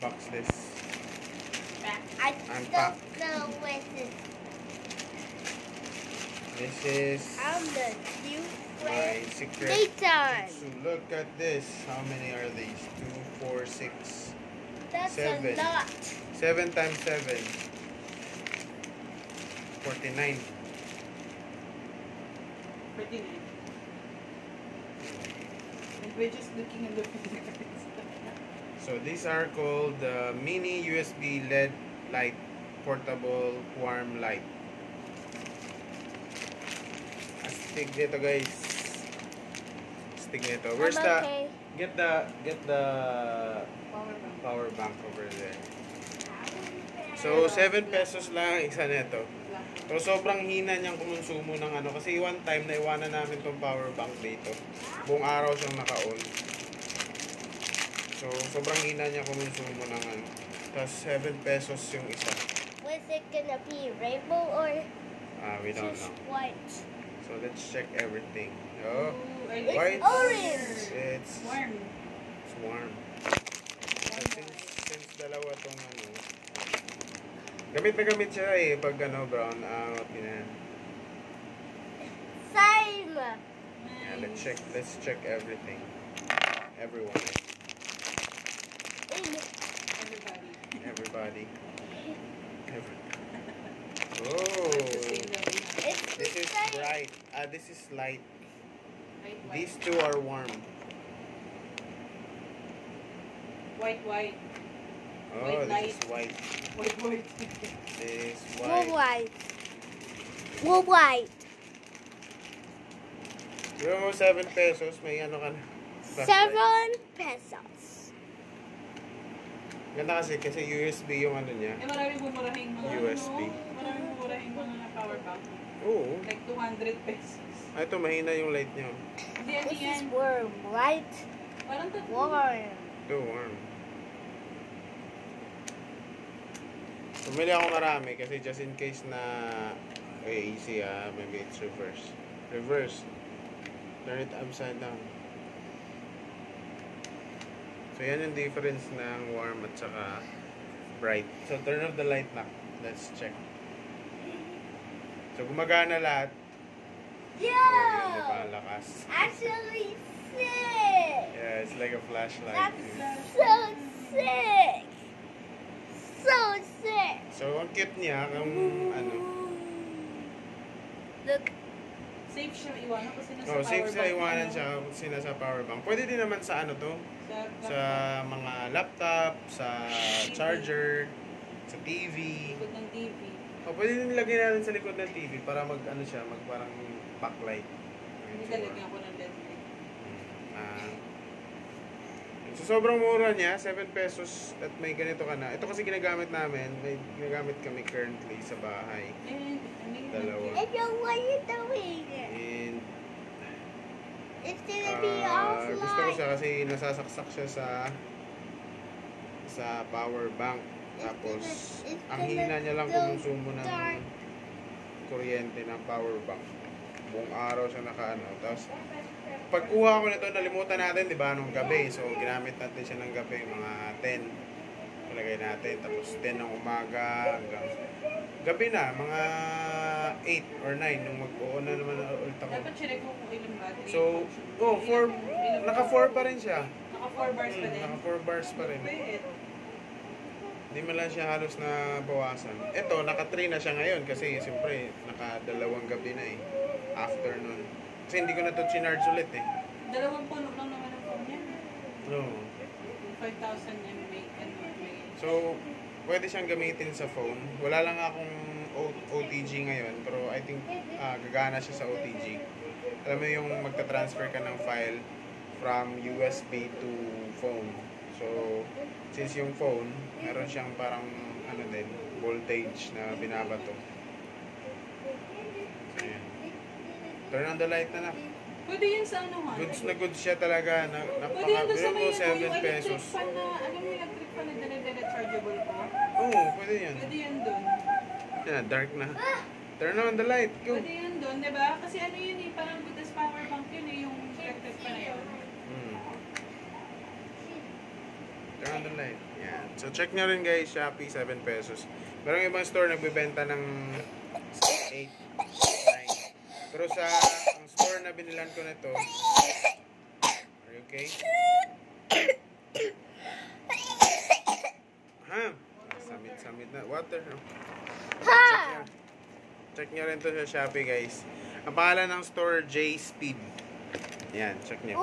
Box this. I don't know what this. This is I'm the cute my secret. Daytime. So look at this. How many are these? 2, 4, 6, That's 7. a lot. 7 times 7. 49. 49. And we're just looking at the fingers. So these are called the mini USB LED light, portable warm light. Stick dito guys. Stick nito. Where's I'm the okay. get the Power bank. power bank over there. So 7 pesos lang ang isa nito. So sobrang hina niyang kumonsumo ng ano kasi one time naiwanan namin tong power bank dito. Buong araw siyang naka-on. So sobrang hina niya kumonsumo ng ano. Tapos 7 pesos yung isa. Was it gonna be rainbow or We don't just know. white? So let's check everything. Oh, It's white. orange. It's Warm. It's warm. Since dalawa tong ano. Gamit na gamit siya eh pag ano brown out yan. Same. Yeah, let's check everything. Everyone. Everybody. Oh. It's the This is same. bright. This is light. White. These two are warm. White. Oh, White this light. is white. White. This is Wool white. white. Wool white. Yung mo 7 pesos, may ano ka na. 7 pesos. Ganda kasi USB yung ano niya. Eh, maraming bumurahing mga USB. Maraming bumurahing mga power bank. Oo. Like 200 pesos. Ito, mahina yung light niya. Hindi, ano This yan? is warm, right? Parang tatlo. Warm. Ito, warm. Pumili ako marami kasi just in case na easy maybe it's reverse. Turn it upside down. So yan yung difference ng warm at saka bright. So turn off the light na. Let's check. So gumagana lahat. Oh, yun, diba? Lakas. Actually sick. Yeah, it's like a flashlight. That's so sick. So sick. So ang cute niya kung ano. Look. Safe siya iwanan kasi nasa Oh, power safe bank. sa iwanan siya kasi nasa power bank. Pwede din naman sa ano to, sa mga laptop, sa charger, sa TV. Likod ng TV. O pwede din lagyan natin sa likod ng TV para mag ano siya, mag parang backlight. Hindi lalagyan ko ng LED light. So sobrang mura niya, 7 pesos at may ganito ka na. Ito kasi ginagamit namin, may ginagamit kami currently sa bahay. And, ano yun? Dalawa. I know what you're doing. And It's gonna be offline. gusto ko siya kasi nasasaksak siya sa power bank. Tapos ang hina niya lang kumusumo ng kuryente ng power bank. Buong araw siya nakaano. Tapos pagkuha ko nito, nalimutan natin, di ba, nung gabi. So ginamit natin siya ng gabi, mga 10. Palagay natin. Tapos 10 ng umaga hanggang gabi na, mga 8 or 9 nung mag-on na naman ulit ako. Dapat check mo kung ilang battery. So, naka 4 pa rin siya. Naka 4 bars pa din. Naka 4 bars pa rin. Wait. Hindi man lang siya halos na bawasan. Ito, naka 3 na siya ngayon kasi siyempre naka 2 gabi na eh. Afternoon. Kasi hindi ko na ito chinarge ulit eh. 2 puno lang naman ang phone niya. No. 5,000 mAh. So, pwede siyang gamitin sa phone. Wala lang akong OTG ngayon, pero I think gagana siya sa OTG. Alam mo yung magta-transfer ka ng file from USB to phone. So, since yung phone, meron siyang parang ano din, voltage na binabato. So, yan. Turn on the light na. Pwede yun sa ano ha? Goods na goods siya talaga. Pwede yun doon sa Napaka, may mo 7 yung electric pesos. fan na, alam mo yung electric fan na dala-dala chargeable ko? Oo, pwede yan. Pwede yun doon. Yan, dark na. Turn on the light. Go. Pwede yun doon, di ba? Kasi ano yun eh, parang good as power bank yun eh, yung electric fan na yun. Turn on the light. Yan. So, check nyo rin guys, Shopee, 7 pesos. Merong ibang store nagbibenta ng 8, 9. Pero sa ang store na binilan ko na to, are you okay? Ha? Samit na. Water. No? Check nyo rin to sa Shopee guys. Ang pangalan ng store, J Speed. Yan, check nyo.